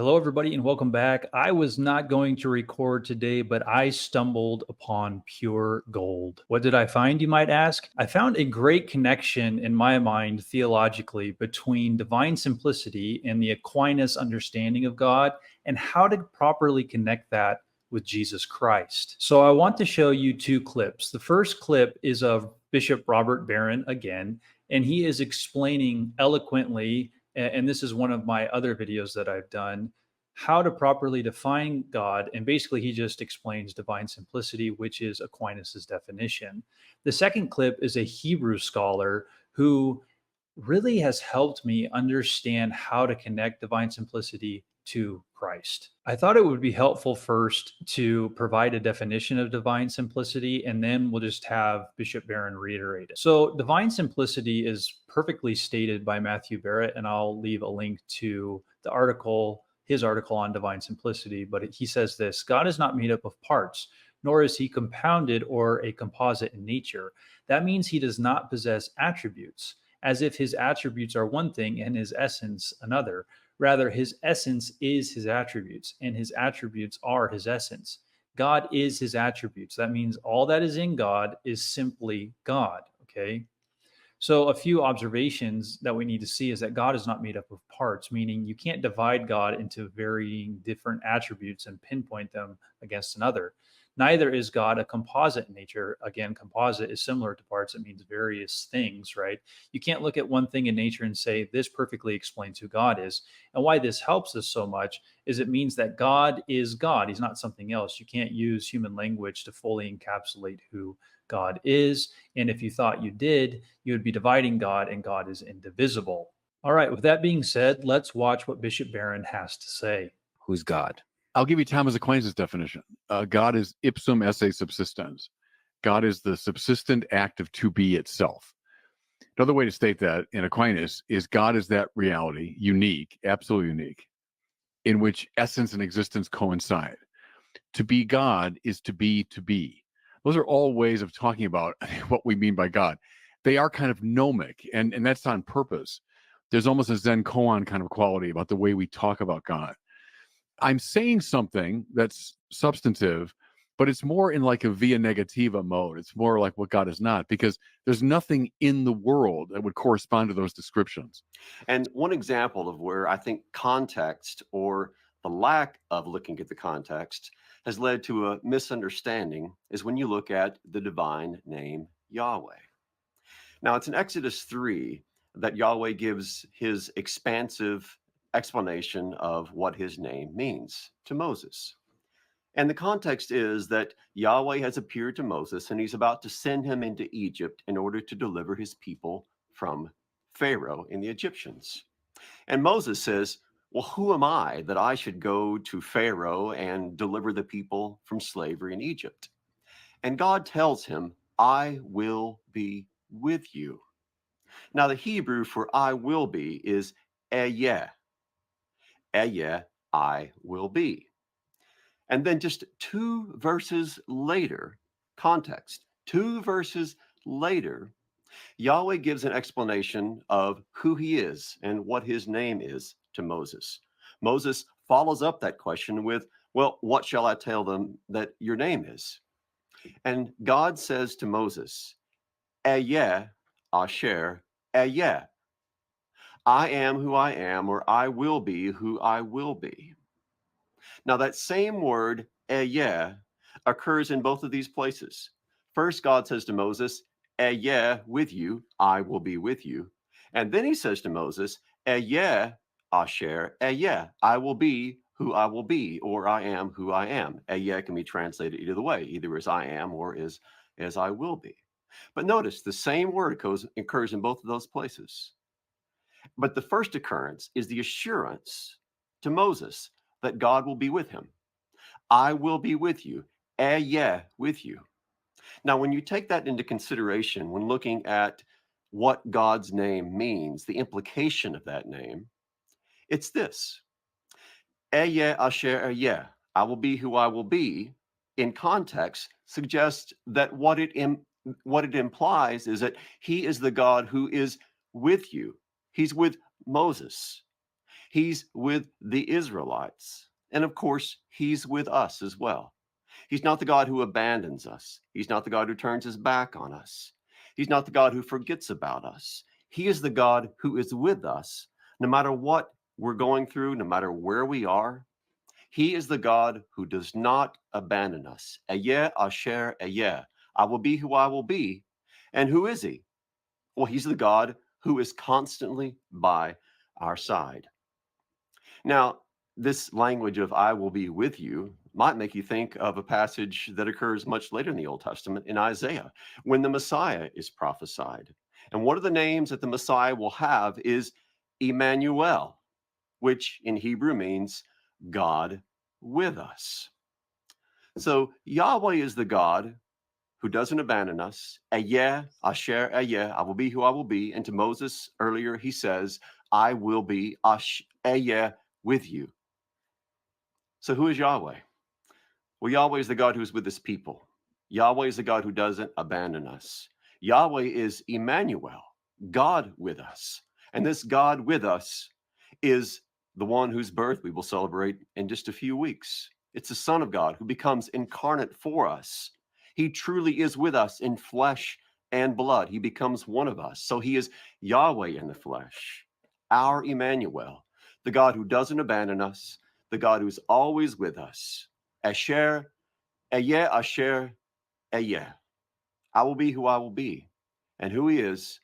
Hello, everybody, and welcome back. I was not going to record today, but I stumbled upon pure gold. What did I find, you might ask? I found a great connection in my mind theologically between divine simplicity and the Aquinas understanding of God and how to properly connect that with Jesus Christ. So I want to show you two clips. The first clip is of Bishop Robert Barron again, and he is explaining eloquently, and this is one of my other videos that I've done, how to properly define God. And basically, he just explains divine simplicity, which is Aquinas's definition. The second clip is a Hebrew scholar who really has helped me understand how to connect divine simplicity to Christ. I thought it would be helpful first to provide a definition of divine simplicity, and then we'll just have Bishop Barron reiterate it. So, divine simplicity is perfectly stated by Matthew Barrett, and I'll leave a link to the article, his article on divine simplicity. But he says this: God is not made up of parts, nor is he compounded or a composite in nature. That means he does not possess attributes, as if his attributes are one thing and his essence another. Rather, his essence is his attributes, and his attributes are his essence. God is his attributes. That means all that is in God is simply God. Okay. So, a few observations that we need to see is that God is not made up of parts, meaning you can't divide God into varying different attributes and pinpoint them against another. Neither is God a composite in nature. Again, composite is similar to parts, it means various things, right? You can't look at one thing in nature and say, this perfectly explains who God is. And why this helps us so much is it means that God is God. He's not something else. You can't use human language to fully encapsulate who God is. And if you thought you did, you would be dividing God, and God is indivisible. All right, with that being said, let's watch what Bishop Barron has to say. Who's God? I'll give you Thomas Aquinas' definition. God is ipsum esse subsistens. God is the subsistent act of to be itself. Another way to state that in Aquinas is God is that reality, unique, absolutely unique, in which essence and existence coincide. To be God is to be to be. Those are all ways of talking about what we mean by God. They are kind of gnomic, and that's on purpose. There's almost a Zen koan kind of quality about the way we talk about God. I'm saying something that's substantive, but it's more in like a via negativa mode. It's more like what God is not, because there's nothing in the world that would correspond to those descriptions. And one example of where I think context or the lack of looking at the context has led to a misunderstanding is when you look at the divine name Yahweh. Now, it's in Exodus 3 that Yahweh gives his expansive explanation of what his name means to Moses. And the context is that Yahweh has appeared to Moses and he's about to send him into Egypt in order to deliver his people from Pharaoh and the Egyptians. And Moses says, well, who am I that I should go to Pharaoh and deliver the people from slavery in Egypt? And God tells him, I will be with you. Now, the Hebrew for I will be is eyeh. Eyeh, I will be. And then just 2 verses later, context, 2 verses later, Yahweh gives an explanation of who he is and what his name is to Moses. Moses follows up that question with, well, what shall I tell them that your name is? And God says to Moses, Eyeh Asher Eyeh. I am who I am, or I will be who I will be. Now, that same word, Eyeh, occurs in both of these places. First, God says to Moses, Eyeh with you, I will be with you. And then he says to Moses, Eyeh Asher Eyeh, I will be who I will be, or I am who I am. Eyeh can be translated either way, either as I am or as I will be. But notice the same word occurs in both of those places. But the first occurrence is the assurance to Moses that God will be with him. I will be with you, Eyeh with you. Now, when you take that into consideration, when looking at what God's name means, the implication of that name, it's this. Eyeh Asher Eyeh, I will be who I will be, in context, suggests that what it implies is that he is the God who is with you. He's with Moses. He's with the Israelites. And of course, he's with us as well. He's not the God who abandons us. He's not the God who turns his back on us. He's not the God who forgets about us. He is the God who is with us no matter what we're going through, no matter where we are. He is the God who does not abandon us. Ayeh, Asher, Ayeh. I will be who I will be. And who is he? Well, he's the God who is constantly by our side. Now, this language of I will be with you might make you think of a passage that occurs much later in the Old Testament in Isaiah when the Messiah is prophesied. And one of the names that the Messiah will have is Emmanuel, which in Hebrew means God with us. So Yahweh is the God who doesn't abandon us. Ayeh, Asher, Ayeh, I will be who I will be. And to Moses earlier, he says, I will be Ayeh with you. So who is Yahweh? Well, Yahweh is the God who's with his people. Yahweh is the God who doesn't abandon us. Yahweh is Emmanuel, God with us. And this God with us is the one whose birth we will celebrate in just a few weeks. It's the Son of God who becomes incarnate for us. He truly is with us in flesh and blood. He becomes one of us. So he is Yahweh in the flesh, our Emmanuel, the God who doesn't abandon us, the God who's always with us. Asher, Ayeh, Asher, Ayeh. I will be who I will be. And who he is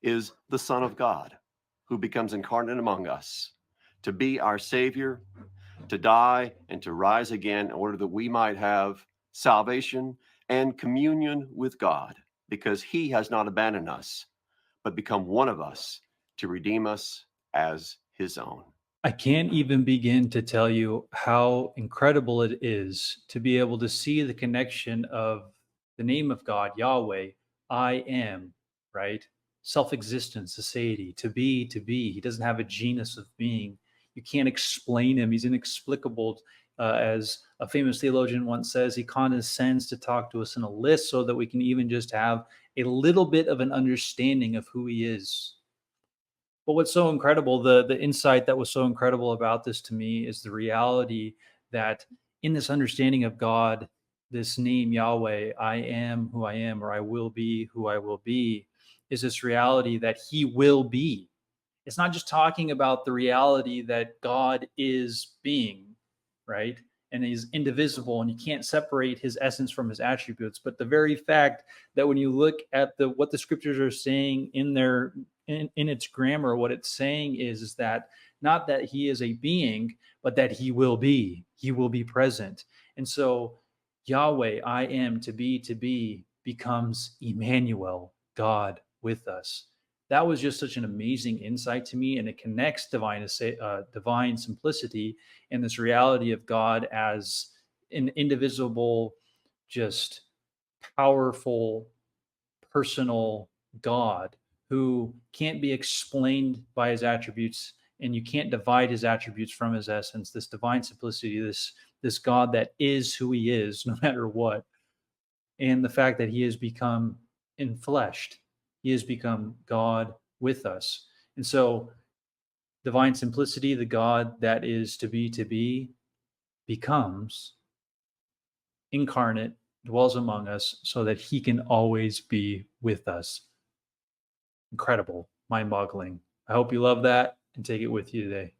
the Son of God who becomes incarnate among us to be our Savior, to die and to rise again in order that we might have salvation and communion with God, because he has not abandoned us, but become one of us to redeem us as his own. I can't even begin to tell you how incredible it is to be able to see the connection of the name of God, Yahweh, I am, right? Self-existence, aseity, to be, to be. He doesn't have a genus of being. You can't explain him. He's inexplicable. As a famous theologian once says, he condescends to talk to us in a list so that we can even just have a little bit of an understanding of who he is. But what's so incredible, the insight that was so incredible about this to me is the reality that in this understanding of God, this name Yahweh, I am who I am, or I will be who I will be, is this reality that he will be. It's not just talking about the reality that God is being, right? And he's indivisible and you can't separate his essence from his attributes. But the very fact that when you look at what the scriptures are saying in their in its grammar, what it's saying is that not that he is a being, but that he will be present. And so Yahweh, I am to be becomes Emmanuel, God with us. That was just such an amazing insight to me, and it connects divine simplicity and this reality of God as an indivisible, just powerful, personal God who can't be explained by his attributes, and you can't divide his attributes from his essence. This divine simplicity, this God that is who he is, no matter what, and the fact that he has become enfleshed, he has become God with us, and so divine simplicity, the God that is to be, becomes incarnate, dwells among us so that he can always be with us. Incredible, mind boggling. I hope you love that and take it with you today.